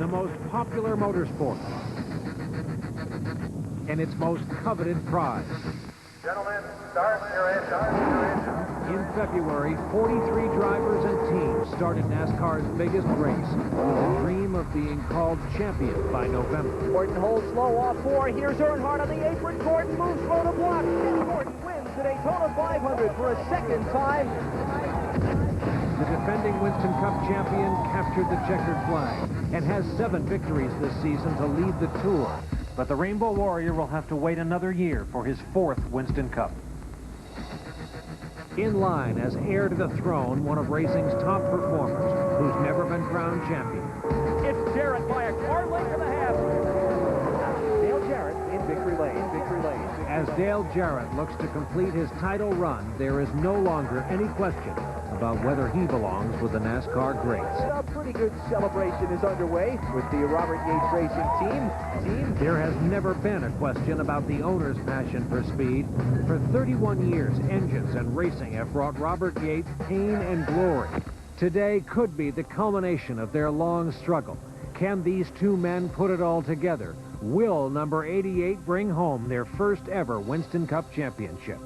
the most popular motorsport and its most coveted prize. Gentlemen, start your engine. In February, 43 drivers and teams started NASCAR's biggest race with the dream of being called champion by November. Gordon holds slow off 4. Here's Earnhardt on the apron. Gordon moves slow to block. And Gordon wins the Daytona 500 for a second time. The defending Winston Cup champion captured the checkered flag and has 7 victories this season to lead the Tour. But the Rainbow Warrior will have to wait another year for his 4th Winston Cup. In line as heir to the throne, one of racing's top performers, who's never been crowned champion. It's Jarrett by a car length and a half. Dale Jarrett in victory lane, victory lane. As Dale Jarrett looks to complete his title run, there is no longer any question about whether he belongs with the NASCAR greats. A pretty good celebration is underway with the Robert Yates Racing team. There has never been a question about the owner's passion for speed. For 31 years, engines and racing have brought Robert Yates pain and glory. Today could be the culmination of their long struggle. Can these two men put it all together? Will number 88 bring home their first ever Winston Cup championship?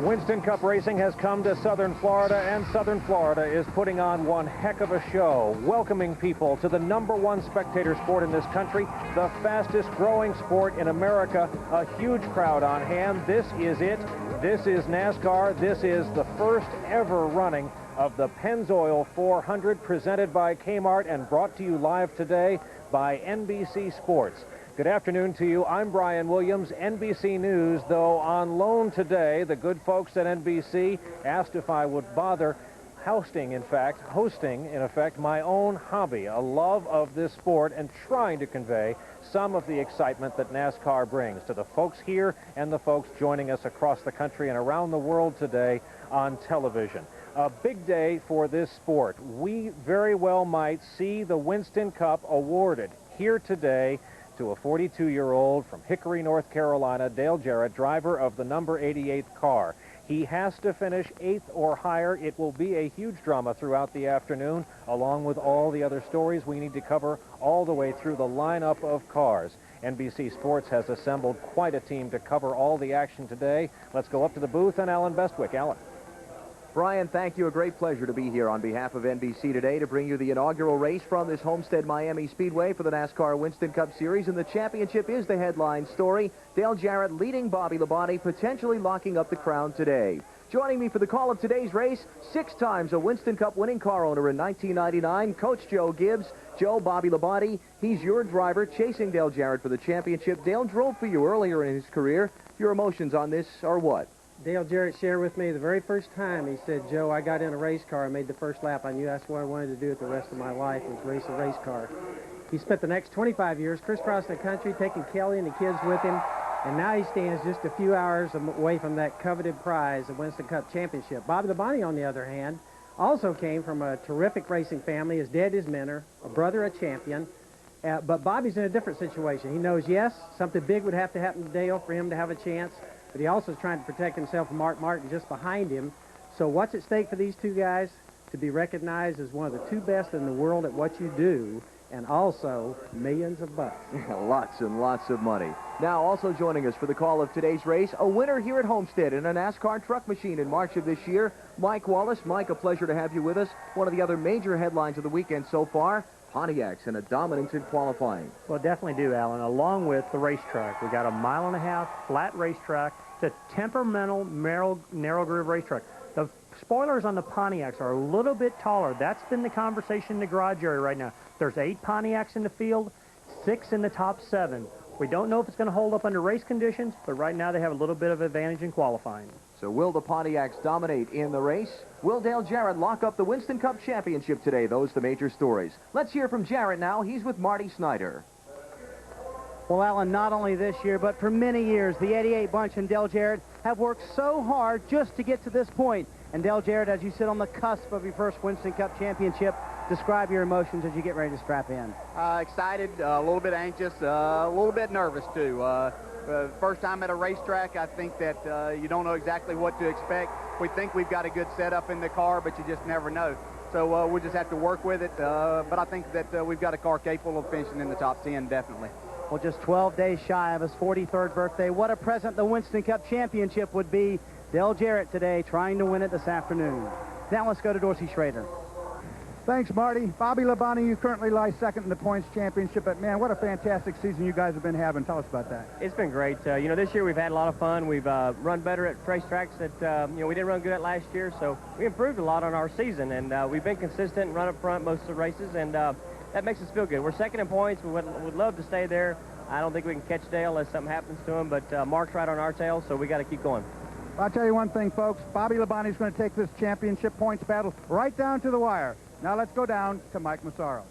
Winston Cup racing has come to Southern Florida, and Southern Florida is putting on one heck of a show, welcoming people to the #1 spectator sport in this country, the fastest growing sport in America, a huge crowd on hand. This is it. This is NASCAR. This is the first ever running of the Pennzoil 400, presented by K-Mart and brought to you live today by NBC Sports. Good afternoon to you. I'm Brian Williams, NBC News. Though on loan today, the good folks at NBC asked if I would bother hosting, in effect, my own hobby, a love of this sport, and trying to convey some of the excitement that NASCAR brings to the folks here and the folks joining us across the country and around the world today on television. A big day for this sport. We very well might see the Winston Cup awarded here today to a 42-year-old from Hickory, North Carolina, Dale Jarrett, driver of the number 88 car. He has to finish 8th or higher. It will be a huge drama throughout the afternoon, along with all the other stories we need to cover all the way through the lineup of cars. NBC Sports has assembled quite a team to cover all the action today. Let's go up to the booth and Alan Bestwick. Alan. Brian, thank you. A great pleasure to be here on behalf of NBC today to bring you the inaugural race from this Homestead-Miami Speedway for the NASCAR Winston Cup Series, and the championship is the headline story. Dale Jarrett leading Bobby Labonte, potentially locking up the crown today. Joining me for the call of today's race, 6 times a Winston Cup winning car owner in 1999, Coach Joe Gibbs. Joe, Bobby Labonte, he's your driver chasing Dale Jarrett for the championship. Dale drove for you earlier in his career. Your emotions on this are what? Dale Jarrett shared with me the very first time. He said, Joe, I got in a race car and made the first lap. I knew that's what I wanted to do with the rest of my life, was race a race car. He spent the next 25 years crisscrossing the country, taking Kelly and the kids with him, and now he stands just a few hours away from that coveted prize, the Winston Cup Championship. Bobby Labonte, on the other hand, also came from a terrific racing family. His dad is mentor, a brother a champion. But Bobby's in a different situation. He knows, yes, something big would have to happen to Dale for him to have a chance, but he also is trying to protect himself from Mark Martin just behind him. So what's at stake for these two guys? To be recognized as one of the 2 best in the world at what you do, and also millions of bucks. Lots and lots of money. Now, also joining us for the call of today's race, a winner here at Homestead in a NASCAR truck machine in March of this year, Mike Wallace. Mike, a pleasure to have you with us. One of the other major headlines of the weekend so far, Pontiacs and a dominance in qualifying. Well, definitely do, Alan, along with the racetrack. We got a 1.5 mile flat racetrack. It's a temperamental, narrow groove racetrack. The spoilers on the Pontiacs are a little bit taller. That's been the conversation in the garage area right now. There's 8 Pontiacs in the field, 6 in the top 7. We don't know if it's going to hold up under race conditions, but right now they have a little bit of advantage in qualifying. So will the Pontiacs dominate in the race? Will Dale Jarrett lock up the Winston Cup Championship today? Those are the major stories. Let's hear from Jarrett now. He's with Marty Snyder. Well, Alan, not only this year, but for many years, the 88 bunch and Dale Jarrett have worked so hard just to get to this point. And Dale Jarrett, as you sit on the cusp of your first Winston Cup championship, describe your emotions as you get ready to strap in. Excited, a little bit anxious, a little bit nervous, too. First time at a racetrack, I think that you don't know exactly what to expect. We think we've got a good setup in the car, but you just never know. So we'll just have to work with it. But I think that we've got a car capable of finishing in the top 10, definitely. Well, just 12 days shy of his 43rd birthday. What a present the Winston Cup Championship would be. Dale Jarrett today trying to win it this afternoon. Now let's go to Dorsey Schrader. Thanks, Marty. Bobby Labonte, you currently lie second in the points championship, but man, what a fantastic season you guys have been having. Tell us about that. It's been great. You know, this year we've had a lot of fun. We've run better at racetracks that, you know, we didn't run good at last year, so we improved a lot on our season, and we've been consistent and run up front most of the races, and that makes us feel good. We're second in points. We would love to stay there. I don't think we can catch Dale unless something happens to him, but Mark's right on our tail, so we got to keep going. I'll tell you one thing, folks. Bobby Labonte's going to take this championship points battle right down to the wire. Now let's go down to Mike Massaro.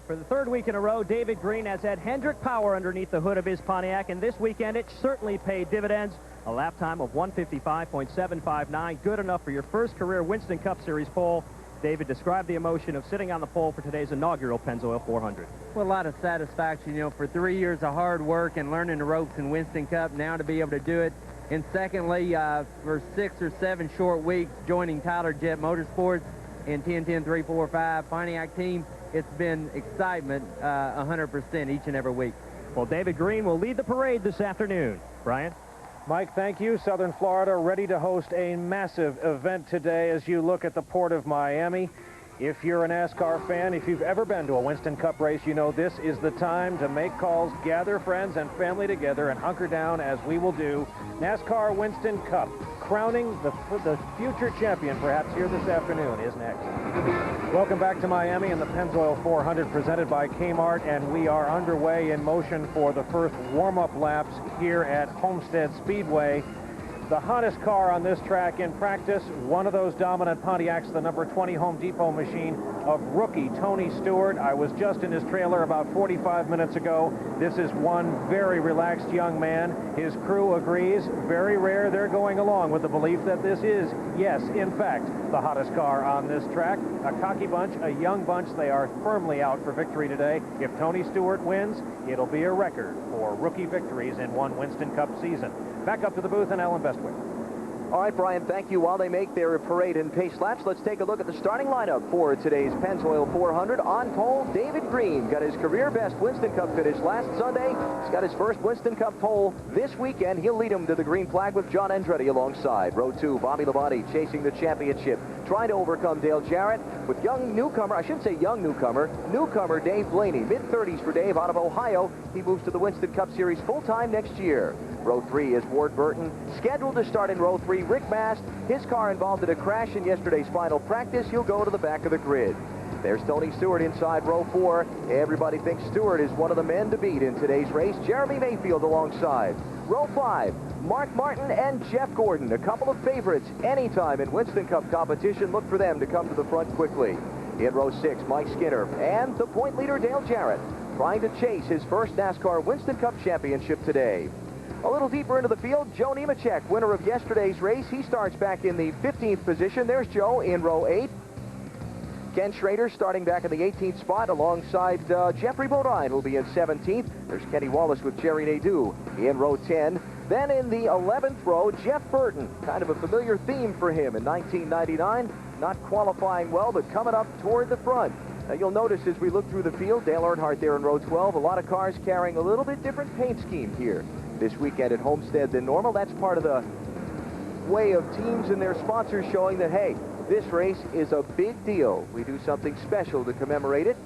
For the third week in a row, David Green has had Hendrick power underneath the hood of his Pontiac, and this weekend it certainly paid dividends. A lap time of 1:55.759, good enough for your first career Winston Cup Series pole. David, describe the emotion of sitting on the pole for today's inaugural Pennzoil 400. Well, a lot of satisfaction, you know, for 3 years of hard work and learning the ropes in Winston Cup, now to be able to do it. And secondly, for 6 or 7 short weeks, joining Tyler Jet Motorsports in 10-10-3-4-5 Pontiac team, it's been excitement 100% each and every week. Well, David Green will lead the parade this afternoon. Brian? Mike, thank you. Southern Florida ready to host a massive event today as you look at the port of Miami. If you're a NASCAR fan, if you've ever been to a Winston Cup race, you know this is the time to make calls, gather friends and family together, and hunker down as we will do. NASCAR Winston Cup, crowning the future champion perhaps here this afternoon, is next. Welcome back to Miami and the Pennzoil 400 presented by K-Mart, and we are underway in motion for the first warm-up laps here at Homestead Speedway. The hottest car on this track in practice, one of those dominant Pontiacs, the number 20 Home Depot machine of rookie Tony Stewart. I was just in his trailer about 45 minutes ago. This is one very relaxed young man. His crew agrees. Very rare they're going along with the belief that this is, yes, in fact, the hottest car on this track. A cocky bunch, a young bunch. They are firmly out for victory today. If Tony Stewart wins, it'll be a record for rookie victories in one Winston Cup season. Back up to the booth and Alan Bestwick. All right, Brian, thank you. While they make their parade and pace laps, let's take a look at the starting lineup for today's Pennzoil 400. On pole, David Green got his career best Winston Cup finish last Sunday. He's got his first Winston Cup pole this weekend. He'll lead him to the green flag with John Andretti alongside. Row 2, Bobby Labonte chasing the championship, trying to overcome Dale Jarrett with young newcomer, I shouldn't say young newcomer Dave Blaney. Mid-30s for Dave out of Ohio. He moves to the Winston Cup Series full-time next year. Row 3 is Ward Burton. Scheduled to start in row 3, Rick Mast. His car involved in a crash in yesterday's final practice. He'll go to the back of the grid. There's Tony Stewart inside row 4. Everybody thinks Stewart is one of the men to beat in today's race. Jeremy Mayfield alongside. Row 5, Mark Martin and Jeff Gordon, a couple of favorites anytime in Winston Cup competition. Look for them to come to the front quickly. In row 6, Mike Skinner and the point leader Dale Jarrett trying to chase his first NASCAR Winston Cup championship today. A little deeper into the field, Joe Nemechek, winner of yesterday's race. He starts back in the 15th position. There's Joe in row 8. Ken Schrader starting back in the 18th spot alongside Jeffrey Bodine, who'll be in 17th. There's Kenny Wallace with Jerry Nadeau in row 10. Then in the 11th row, Jeff Burton, kind of a familiar theme for him in 1999. Not qualifying well, but coming up toward the front. Now you'll notice as we look through the field, Dale Earnhardt there in row 12, a lot of cars carrying a little bit different paint scheme here this weekend at Homestead than normal. That's part of the way of teams and their sponsors showing that, hey, this race is a big deal. We do something special to commemorate it.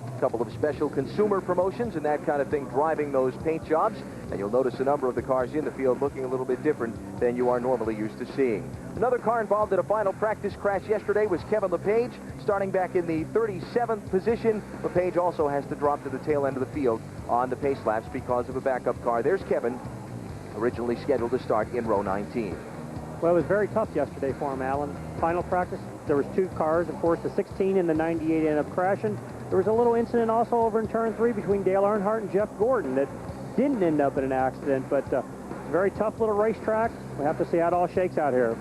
A couple of special consumer promotions and that kind of thing driving those paint jobs. And you'll notice a number of the cars in the field looking a little bit different than you are normally used to seeing. Another car involved in a final practice crash yesterday was Kevin LePage, starting back in the 37th position. LePage also has to drop to the tail end of the field on the pace laps because of a backup car. There's Kevin, originally scheduled to start in row 19. Well, it was very tough yesterday for him, Alan. Final practice, there was 2 cars. Of course, the 16 and the 98 ended up crashing. There was a little incident also over in turn 3 between Dale Earnhardt and Jeff Gordon that didn't end up in an accident, but very tough little racetrack. We have to see how it all shakes out here.